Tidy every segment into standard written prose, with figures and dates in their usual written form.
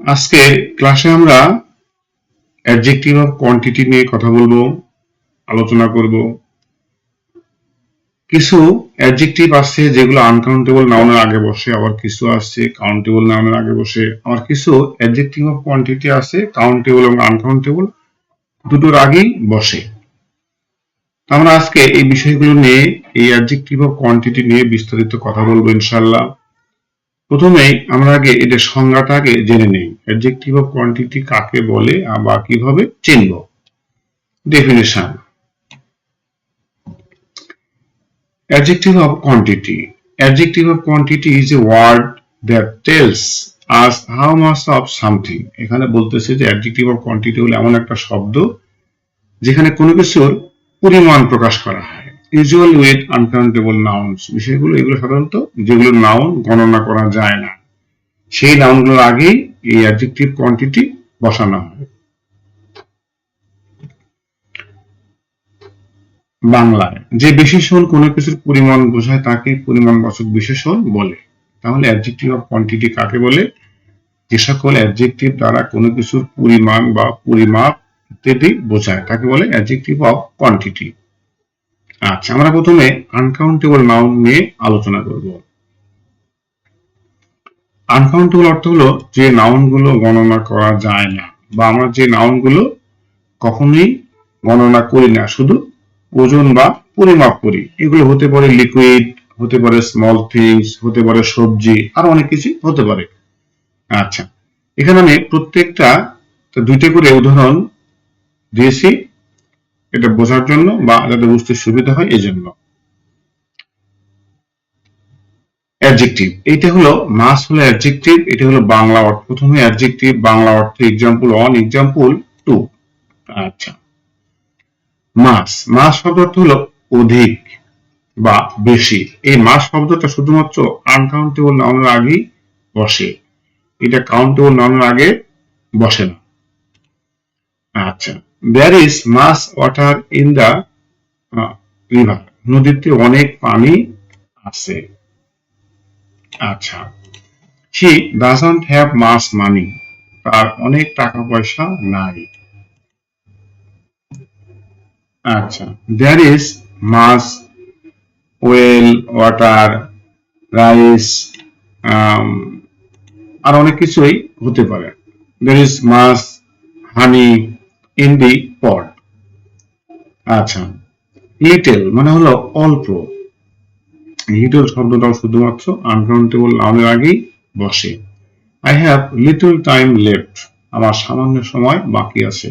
আজকে ক্লাসে আমরা অ্যাডজেক্টিভ অফ কোয়ান্টিটি নিয়ে কথা বলবো, আলোচনা করব। কিছু অ্যাডজেক্টিভ আছে যেগুলো আনকাউন্টেবল নাউনের আগে বসে, আবার কিছু আছে কাউন্টেবল নাউনের আগে বসে, আবার কিছু অ্যাডজেক্টিভ অফ কোয়ান্টিটি আছে কাউন্টেবল এবং আনকাউন্টেবল দুটোর আগেই বসে। আমরা আজকে এই বিষয়গুলো নিয়ে, এই অ্যাডজেক্টিভ অফ কোয়ান্টিটি নিয়ে বিস্তারিত কথা বলবো ইনশাআল্লাহ। প্রথমেই আমরা আগে এদের সংজ্ঞাটা আগে জেনে নেই, অ্যাডজেক্টিভ অফ কোয়ান্টিটি কাকে বলে বা কিভাবে চিনব। Definition: adjective of quantity. Adjective of quantity is a word that tells us how much of something. এখানে বলতেছে যে adjective of quantity হলো এমন একটা শব্দ যেখানে কোনো কিছুর পরিমাণ প্রকাশ করা হয়। Usual with uncountable nouns. বিষয়গুলো এগুলো সাধারণত যেগুলো নাউন গণনা করা যায় না, সেই নাউনগুলোর আগেই এই adjective quantity বসানো হয়। বাংলায় যে বিশেষণ কোনো কিছুর পরিমাণ বোঝায় তাকে পরিমাণবাচক বিশেষণ বলে। তাহলে অ্যাডজেক্টিভ অফ কোয়ান্টিটি কাকে বলে? যে সকল অ্যাডজেক্টিভ দ্বারা কোনো কিছুর পরিমাণ বা পরিমাপ ইত্যাদি বোঝায় তাকে বলে অ্যাডজেক্টিভ অফ কোয়ান্টিটি। আচ্ছা, আমরা প্রথমে আনকাউন্টেবল নাউন নিয়ে আলোচনা করব। আনকাউন্টেবল অর্থ হলো যে নাউনগুলো গণনা করা যায় না, বা আমরা যে নাউনগুলো কখনোই গণনা করি না, শুধু ওজন বা পরিমাপ করি। এগুলো হতে পারে লিকুইড, হতে পারে স্মল থিংস, হতে পারে সবজি, আর অনেক কিছু হতে পারে। আচ্ছা, এখানে আমি প্রত্যেকটা দুইটা করে উদাহরণ দিয়েছি, এটা বোঝার জন্য বা যাতে বুঝতে সুবিধা হয় এজন্য। অ্যাডজেক্টিভ, এইটা হলো মাস হলো অ্যাডজেক্টিভ, এটা হলো বাংলা অর্থ। প্রথমে অ্যাডজেক্টিভ বাংলা অর্থ এক্সাম্পল 1, এক্সাম্পল 2। আচ্ছা, মাস, মাস শব্দ অর্থ হলো অধিক বা বেশি। এই মাস শব্দটা শুধুমাত্র আনকাউন্টেবল নাউনের আগেই বসে, এটা কাউন্টেবল নাউনের আগে বসে না। আচ্ছা, there is much water in the river, নদীতে অনেক পানি আছে। আচ্ছা, হি ডাজন্ট হ্যাভ মাস মানি, তার অনেক টাকা পয়সা নাই। আচ্ছা, there is much oil water, rice, আর অনেক কিছুই হতে পারে। There is much honey in the pot. আচ্ছা, লিটল মানে হলো অল্প। লিটল শব্দটাও শুধুমাত্র আনকাউন্টেবল নাউনের আগেই বসে। I have little time left, আমার সামান্য সময় বাকি আছে।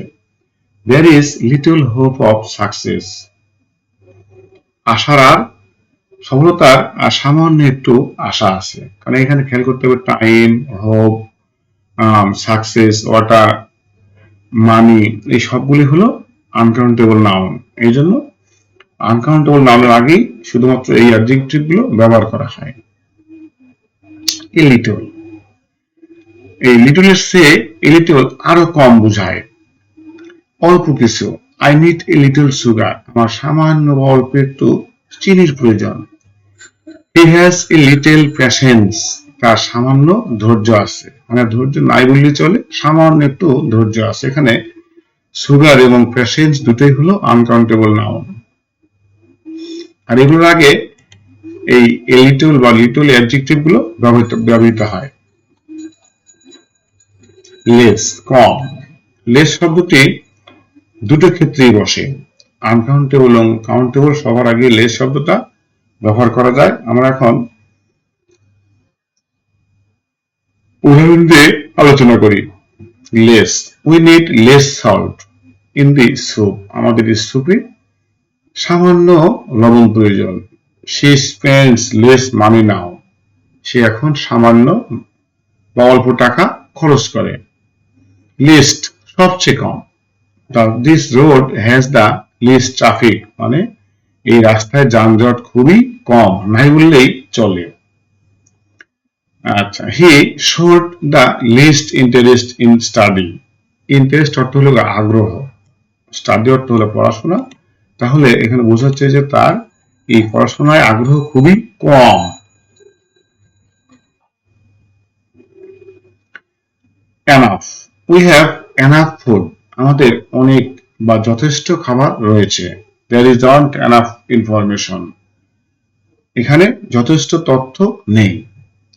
There is little hope of success, আশার আর সফলতার আর সামান্য একটু আশা আছে। কারণ এখানে খেয়াল করতে হবে টাইম, হোপ, সাকসেস, ওয়াটার, মানি, এই সবগুলি হলো আনকাউন্টেবল নাউন। এই জন্য আনকাউন্টেবল নাউনের আগেই শুধুমাত্র এই অ্যাডজেক্টিভ গুলো ব্যবহার করা হয়। এ লিটল, এই লিটলের চেয়ে এ লিটল আরো কম বোঝায়, অল্প কিছু। I need a little sugar, আমার সামান্য বা অল্প একটু চিনির প্রয়োজন। He has a little patience, তার সামান্য ধৈর্য আছে। মানে ধৈর্য নাই বললে চলে, সামান্য একটু ধৈর্য আছে। এখানে সুগার এবং প্যাশেন্স দুটোই হলো আনকাউন্টেবল নাউন। আর এগুলোর আগে এই লিটল বা লিটল অ্যাডজেক্টিভ গুলো ব্যবহৃত হয়। লেস, কম। লেস শব্দটি দুটো ক্ষেত্রেই বসে, আনকাউন্টেবল এবং কাউন্টেবল সবার আগে লেস শব্দটা ব্যবহার করা যায়। আমরা এখন উদাহরণ দিয়ে আলোচনা করি। Less, we need less salt in the soup, আমাদের স্যুপে সামান্য লবণ প্রয়োজন। She spends less money now, সে এখন সামান্য বা অল্প টাকা খরচ করে। লিস্ট, সবচেয়ে কম। This road has the least traffic, মানে এই রাস্তায় যানজট খুবই কম, নাই বললেই চলে। আচ্ছা, he showed the least interest in study. Interest অর্থ হলো আগ্রহ, স্টাডি অর্থ হলো পড়াশোনা। তাহলে এখানে বোঝাচ্ছে যে তার এই পড়াশোনায় আগ্রহ খুবই কম। Enough, we have enough food, আমাদের অনেক বা যথেষ্ট খাবার রয়েছে। There is not enough information, এখানে যথেষ্ট তথ্য নেই।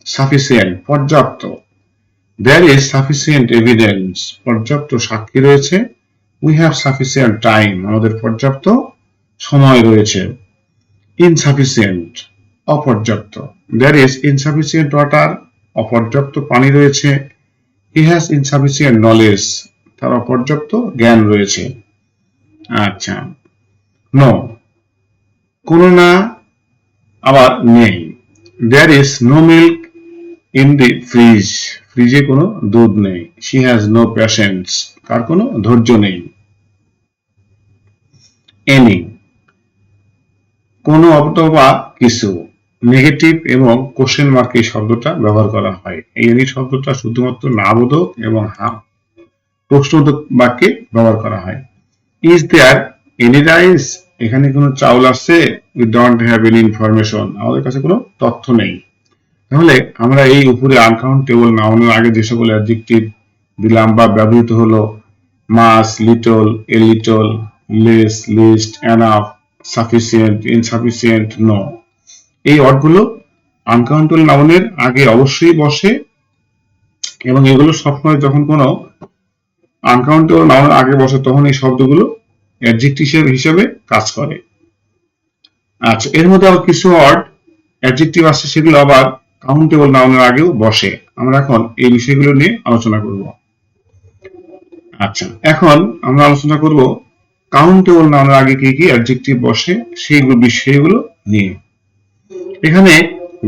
সাফিসিয়েন্ট, পর্যাপ্ত। দেয়ার ইজ সাফিসিয়েন্ট এভিডেন্স, পর্যাপ্ত সাক্ষী রয়েছে। উই হ্যাভ সাফিসিয়েন্ট টাইম, আমাদের পর্যাপ্ত সময় রয়েছে। ইনসাফিসিয়েন্ট, অপর্যাপ্ত। দেয়ার ইজ ইনসাফিসিয়েন্ট ওয়াটার, অপর্যাপ্ত পানি রয়েছে। হি হ্যাজ ইনসাফিসিয়েন্ট নলেজ, তার অপর্যাপ্ত জ্ঞান রয়েছে। আচ্ছা, নো, কোনো না, আবার নেই। There is no milk in the fridge, ফ্রিজে কোনো দুধ নেই। শি হ্যাজ নো প্যাশেন্স, তার কোনো ধৈর্য নেই। এনি, কোনো অথবা কিছু। নেগেটিভ এবং কোশ্চেন মার্ক এই শব্দটা ব্যবহার করা হয়। এই এনি শব্দটা শুধুমাত্র নাবোধক এবং প্রশ্নবোধক বাক্যে ব্যবহার করা হয়। ইজ দেয়ার এনি রাইস, এখানে কোনো চাউল আছে? We don't have any information, আমাদের কাছে কোনো তথ্য নেই। তাহলে আমরা এই উপরে আনকাউন্টেবল নাউনের আগে যে সকল অ্যাডজেক্টিভ দিলাম বা ব্যবহৃত হলো, much, little, a little, less, least, enough, sufficient, insufficient, no, এই ওয়ার্ডগুলো আনকাউন্টেবল নাউনের আগে অবশ্যই বসে এবং এগুলো সবসময় যখন কোনো আনকাউন্টেবল নাউনের আগে বসে তখন এই শব্দগুলো অ্যাডজেক্টিভ হিসেবে কাজ করে। আচ্ছা, এর মধ্যে আবার কিছু ওয়ার্ড অ্যাডজেক্টিভ আছে সেগুলো আবার কাউন্টেবল নাউনের আগেও বসে। আমরা এখন এই বিষয়গুলো নিয়ে আলোচনা করব। আচ্ছা, এখন আমরা আলোচনা করব কাউন্টেবল নাউনের আগে কি কি অ্যাডজেক্টিভ বসে সেইগুলো বিষয়গুলো নিয়ে। এখানে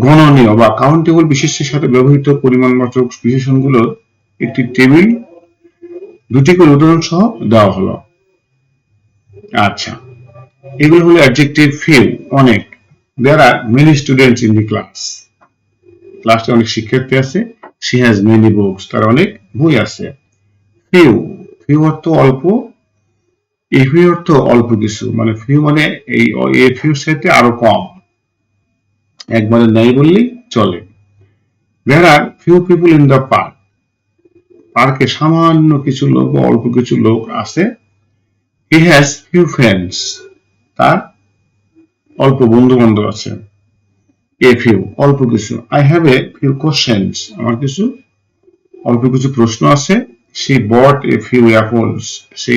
গণনীয় বা কাউন্টেবল বিশেষ্যের সাথে ব্যবহৃত পরিমাণবাচক বিশেষণগুলোর একটি টেবিল দুটি করে উদাহরণ সহ দেওয়া হলো। আচ্ছা, এগুলো হলো অ্যাডজেক্টিভ ফিউ, অনেক। There are many students in the class, ক্লাসে অনেক শিক্ষার্থী আছে। শি হ্যাজ মেনি বুকস, তার অনেক বই আছে। ফিউ, ফিউ অর্থ অল্প, এ ফিউ অর্থ অল্প কিছু, মানে ফিউ মানে এই এ ফিউ সাথে আরো কম, একবারে নাই বললেই চলে। There are few people in the park, পার্কে সামান্য কিছু লোক বা অল্প কিছু লোক আছে। হি হ্যাজ ফিউ ফ্রেন্ডস, তার অল্প বন্ধু বান্ধব আছে। এ ফিউ, অল্প কিছু। I have a few questions, আমার কিছু অল্প কিছু প্রশ্ন আছে। সে বট এ ফিউ অ্যাপলস, সে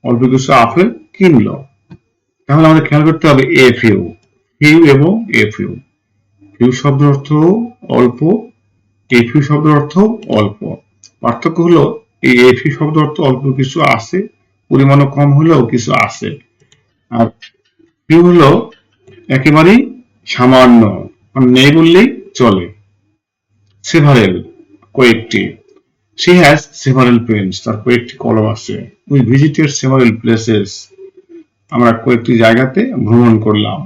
অল্প কিছু আপেল কিনলো। তাহলে আমাদের খেয়াল করতে হবে এ ফিউ, ফিউ এবং এ ফিউ। ফিউ শব্দের অর্থ অল্প, এ ফিউ শব্দের অর্থ অল্প। পার্থক্য হলো এই এ ফিউ শব্দের অর্থ অল্প কিছু আছে, পরিমাণও কম হলেও কিছু আছে। আর ফিউ হলো একেবারেই সামান্য, নেই বললেই চলে। সেভারেল, কয়েকটি। She has several pens, তার কয়েকটি কলম আছে। We visited several places, আমরা কয়েকটি জায়গাতে ভ্রমণ করলাম।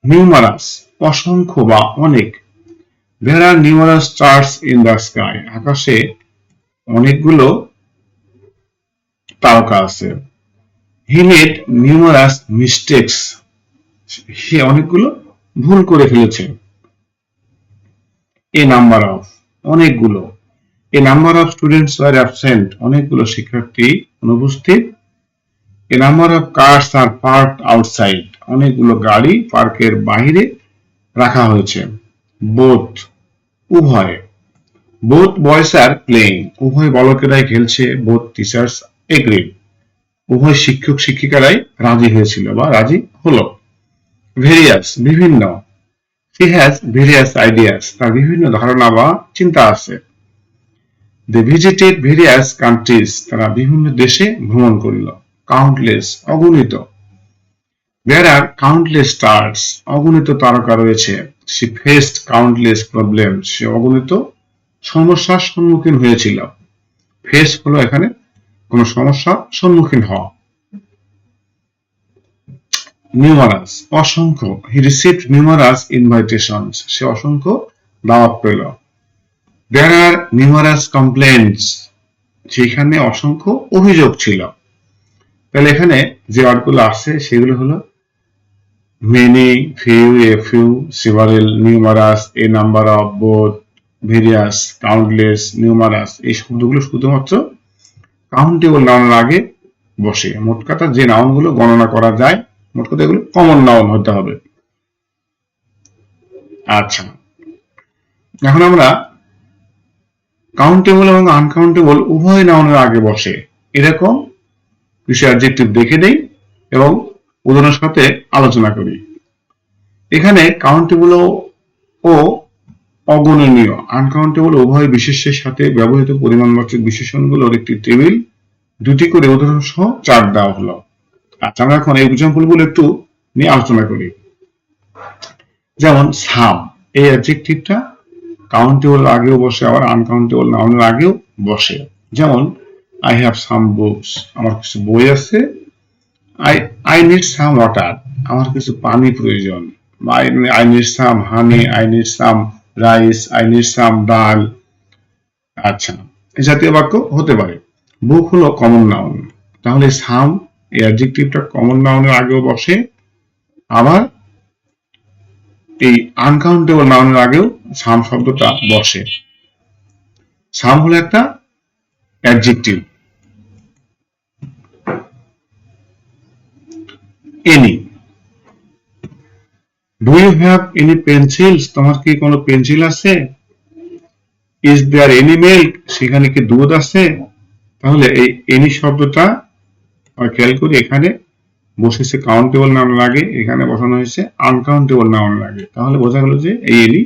নিউমারাস, অসংখ্য বা অনেক। There are numerous stars in the sky, আকাশে অনেকগুলো তারকা আছে। He made numerous mistakes, সে অনেকগুলো ভুল করে ফেলেছে। A number of, অনেকগুলো। A number of students were absent, অনেকগুলো শিক্ষার্থী অনুপস্থিত। A number of cars are parked outside, অনেকগুলো গাড়ি পার্কের বাইরে রাখা হয়েছে। Both, উভয়। Both boys are playing, উভয় বালকেরাই খেলছে। Both teachers agreed, উভয় শিক্ষক শিক্ষিকারাই রাজি হয়েছিল বা রাজি হলো। Various, বিভিন্ন। She has various ideas, তার বিভিন্ন ধারণা বা চিন্তা আছে। They visited various countries, তারা বিভিন্ন দেশে ভ্রমণ করিল। Countless, অগণিত। There are countless stars, অগণিত তারকা রয়েছে। She faced countless problems, সে অগণিত সমস্যার সম্মুখীন হয়েছিল। ফেস হলো এখানে কোন সমস্যার সম্মুখীন হওয়া। Numerous, অসংখ্য। He received numerous invitations, সে অসংখ্য দাওয়াত পেল। There are numerous complaints, সেখানে অসংখ্য অভিযোগ ছিল। তাহলে এখানে যে ওয়ার্ডগুলো আসছে সেগুলো হলো many, few, a few, several, numerous, a number of, both, various, countless, numerous এই শব্দগুলো শুধুমাত্র কাউন্টেবল নাউনের আগে বসে। মোট কথা যে নাউনগুলো গণনা করা যায়, মোট কথা এগুলো কমন নাউন হতে হবে। আচ্ছা, এখন আমরা কাউন্টেবল এবং আনকাউন্টেবল উভয় নাউনের আগে বসে এরকম কিছু অ্যাডজেক্টিভ দেখে নেই এবং উদাহরণের সাথে আলোচনা করি। এখানে কাউন্টেবল ও অগণনীয়, আনকাউন্টেবল উভয় বিশেষ্যের সাথে ব্যবহৃত পরিমাণবাচক বিশেষণগুলোর একটি টেবিল 2টি করে উদাহরণ সহ চার্ট দেওয়া হলো। আচ্ছা, আমরা এখন এই এক্সাম্পলগুলো একটু নিয়ে আলোচনা করি। যেমন সাম, এই অ্যাডজেক্টিভটা কাউন্টেবল আগেও বসে, আবার আনকাউন্টেবল নাউনের আগেও বসে। যেমন আই হ্যাভ সাম বুকস, আমার কিছু বই আছে। আই নিড সাম ওয়াটার, আমার কিছু পানি প্রয়োজন। I need some honey, I need some rice, I need some ডাল। আচ্ছা, এই জাতীয় বাক্য হতে পারে। বুক হলো কমন নাউন, তাহলে সাম এই অ্যাডজেক্টিভটা কমন নাউনের আগেও বসে, আবার এই আনকাউন্টেবল নাউনের আগেও সাম শব্দটা বসে। সাম হলো একটা adjective. Any, do you have any pencils, তোমার কি কোনো পেন্সিল আছে? ইজ দেয়ার এনি মিল্ক, সেখানে কি দুধ আছে? তাহলে এই এনি শব্দটা খেয়াল করি, এখানে বসেছে কাউন্টেবল নাউনের আগে, এখানে বসানো হয়েছে আনকাউন্টেবল নাউনের আগে। তাহলে বোঝা গেল যে এই এনি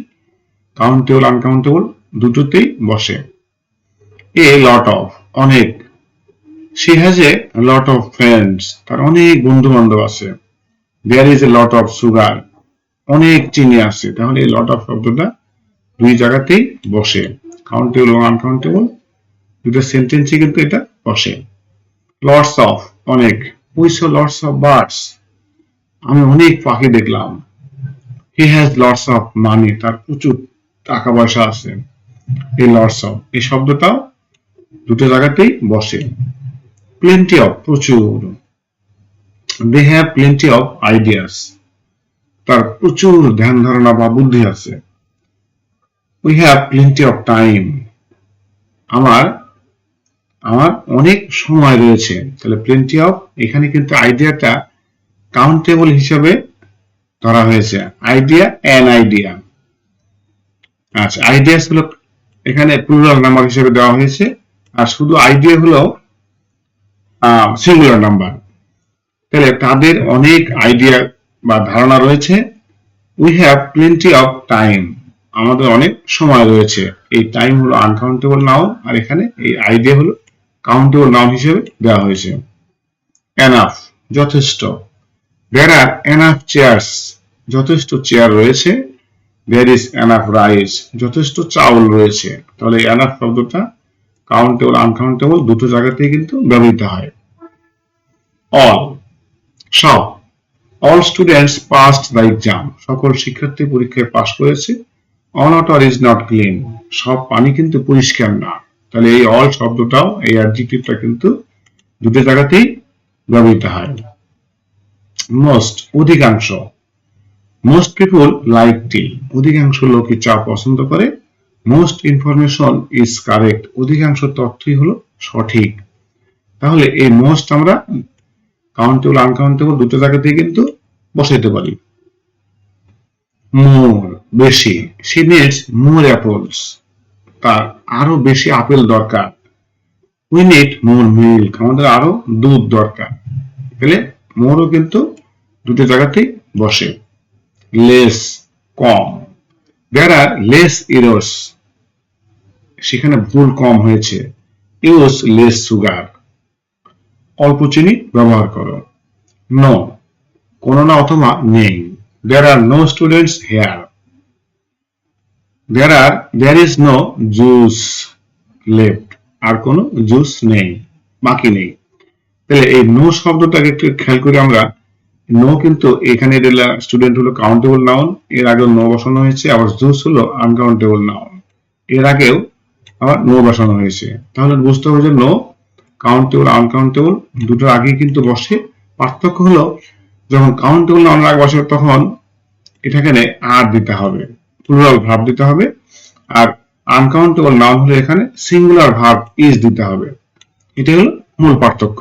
কাউন্টেবল আনকাউন্টেবল দুটোতেই বসে। এ লট অফ, অনেক। She has a lot of friends, তার অনেক বন্ধু বান্ধব আছে। There is a lot of sugar, অনেক চিনি আছে। তাহলে এই লট অফ শব্দটা দুই জায়গাতেই বসে, কাউন্টেবল এবং আনকাউন্টেবল দুটো সেন্টেন্সে কিন্তু এটা বসে। লটস অফ, অনেক। We saw lots of birds, আমি অনেক পাখি দেখলাম। He has lots of money, তার প্রচুর টাকা পয়সা আছে। এই লটস অফ এই শব্দটাও দুটো জায়গাতেই বসে। প্লেন্টি অফ, প্রচুর। They have plenty of ideas, তার প্রচুর ধ্যান ধারণা বা বুদ্ধি আছে। We have plenty of time, আমার আমার অনেক সময় রয়েছে। তাহলে প্লেন্টি অফ, এখানে কিন্তু আইডিয়াটা কাউন্টেবল হিসেবে ধরা হয়েছে। Idea an idea. আচ্ছা, আইডিয়াস হলো এখানে প্লুরাল নাম্বার হিসেবে দেওয়া হয়েছে, আর শুধু আইডিয়া হলো সিঙ্গুলার নাম্বার। তাহলে তাদের অনেক আইডিয়া বা ধারণা রয়েছে। We have plenty of time, আমাদের অনেক সময় রয়েছে। এই টাইম হলো আনকাউন্টেবল নাউন, আর এখানে এই আইডিয়া হলো কাউন্টেবল নাউন হিসেবে দেওয়া হয়েছে। এনাফ, যথেষ্ট। দেয়ার আর এনাফ চেয়ার্স, যথেষ্ট চেয়ার রয়েছে। দেয়ার ইজ এনাফ রাইস, যথেষ্ট চাউল রয়েছে। তাহলে এনাফ শব্দটা কাউন্টেবল আনকাউন্টেবল দুটো জায়গাতেই কিন্তু ব্যবহৃত হয়। অল, সব। All students passed the exam, সকল শিক্ষার্থী পরীক্ষায় পাশ করেছে। All water is not clean, সব পানি কিন্তু পরিষ্কার না। তাহলে এই অল শব্দটাও এই অ্যাডজেক্টিভটা কিন্তু দুটো জায়গাতেই ব্যবহৃত হয়। মোস্ট, অধিকাংশ। মোস্ট পিপল লাইক টি, অধিকাংশ লোকই চা পছন্দ করে। মোস্ট ইনফরমেশন ইজ কারেক্ট, অধিকাংশ তথ্যই হলো সঠিক। তাহলে এই মোস্ট আমরা কাউন্টেবল আনকাউন্টেবল দুটো জায়গাতেই কিন্তু বসাইতে পারি। মোর, বেশি। শি নিডস মোর অ্যাপলস, তার আরো বেশি আপেল দরকার। উই নিড মোর মিল্ক, আমাদের আরো দুধ দরকার। তাহলে মোরও কিন্তু দুটো জায়গাতেই বসে। লেস, কম। দেয়ার আর লেস এরর্স, সেখানে ভুল কম হয়েছে। ইউজ লেস সুগার, অল্প চিনি ব্যবহার করো। নো, কোনো না অথবা নেই। There are no students here, there is no juice left, আর কোনো জুস নেই, বাকি নেই। তাহলে এই নো শব্দটাকে একটু খেয়াল করে আমরা, নো কিন্তু এখানে স্টুডেন্ট হলো কাউন্টেবল নাউন, এর আগেও নো বসানো হয়েছে। আবার জুস হলো আনকাউন্টেবল নাউন, এর আগেও আবার নো বসানো হয়েছে। তাহলে বুঝতে হবে যে নো কাউন্টেবল আনকাউন্টেবল দুটোর আগে কিন্তু বসে। পার্থক্য হলো যখন কাউন্টেবল নাউনের আগে বসে তখন এটাকে আর দিতে হবে, প্লুরাল ভার্ব দিতে হবে। আর আনকাউন্টেবল নাউন হলে এখানে সিঙ্গুলার ভার্ব ইজ দিতে হবে। এটাই হলো মূল পার্থক্য।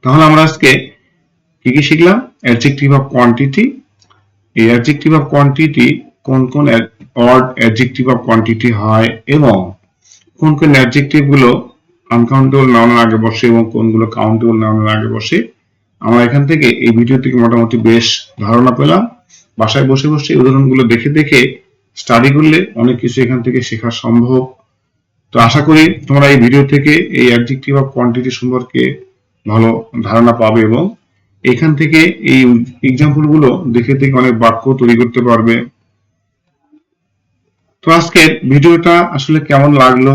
তাহলে আমরা আজকে কি কি শিখলাম? Adjective of quantity. এই অ্যাডজেক্টিভ অফ কোয়ান্টিটি কোন কোন অড অ্যাডজেক্টিভ অফ কোয়ান্টিটি হয় এবং কোন কোন অ্যাডজেক্টিভ গুলো আনকাউন্টেবল নাউনের আগে বসে এবং কোনগুলো কাউন্টেবল নাউনের আগে বসে। আমরা এখান থেকে এই ভিডিও থেকে মোটামুটি বেশ ধারণা পেলাম। বাসায় বসে বসে উদাহরণগুলো দেখে দেখে স্টাডি করলে অনেক কিছু এখান থেকে শেখা সম্ভব। তো আশা করি তোমরা এই ভিডিও থেকে এই অ্যাডজেক্টিভ অফ কোয়ান্টিটি সম্পর্কে ভালো ধারণা পাবে এবং এখান থেকে এই এক্সাম্পল গুলো দেখে দেখে অনেক বাক্য তৈরি করতে পারবে। তো আজকের ভিডিওটা আসলে কেমন লাগলো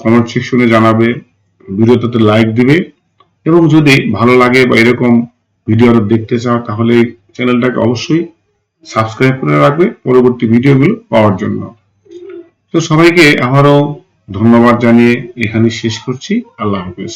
কমেন্ট সেকশনে জানাবে, ভিডিওটাতে লাইক দিবে এবং যদি ভালো লাগে বা এরকম ভিডিও আরো দেখতে চাও তাহলে চ্যানেলটাকে অবশ্যই সাবস্ক্রাইব করে রাখবে পরবর্তী ভিডিওগুলো পাওয়ার জন্য। তো সবাইকে আবারও ধন্যবাদ জানিয়ে এখানে শেষ করছি। আল্লাহ হাফেজ।